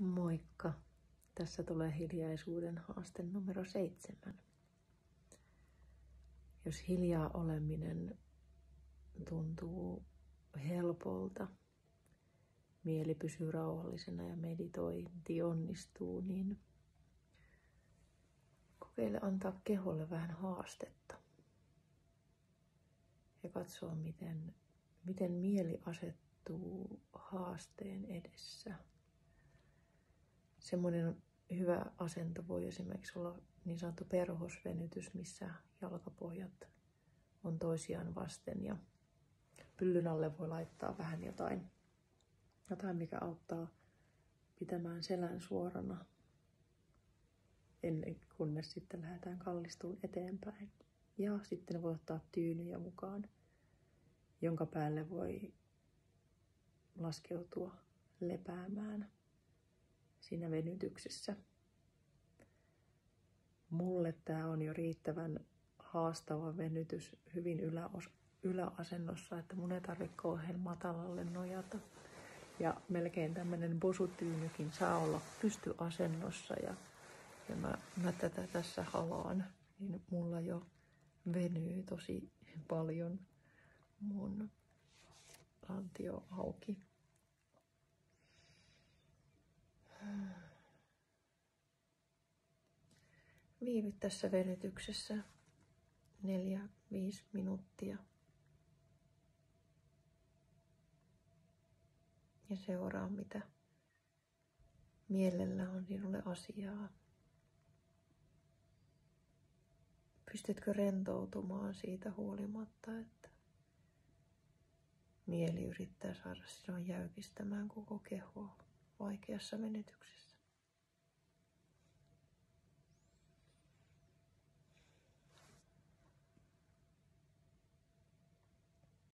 Moikka! Tässä tulee hiljaisuuden haaste numero 7. Jos hiljaa oleminen tuntuu helpolta, mieli pysyy rauhallisena ja meditointi onnistuu, niin kokeile antaa keholle vähän haastetta ja katsoa, miten mieli asettuu haasteen edessä. Semmoinen hyvä asento voi esimerkiksi olla niin sanottu perhosvenytys, missä jalkapohjat on toisiaan vasten ja pyllyn alle voi laittaa vähän jotain mikä auttaa pitämään selän suorana ennen kunnes sitten lähdetään kallistumaan eteenpäin. Ja sitten voi ottaa tyynyjä mukaan, jonka päälle voi laskeutua lepäämään siinä venytyksessä. Mulle tämä on jo riittävän haastava venytys hyvin yläasennossa, että mun ei tarvitse kauhean matalalle nojata. Ja melkein tämmönen bosutyynykin saa olla pystyasennossa ja mä tätä tässä halaan, niin mulla jo venyy tosi paljon mun lantio auki. Viivy tässä venytyksessä 4-5 minuuttia. Ja seuraa, mitä mielellä on sinulle asiaa. Pystytkö rentoutumaan siitä huolimatta, että mieli yrittää saada sinua jäykistämään koko kehoa vaikeassa venytyksessä?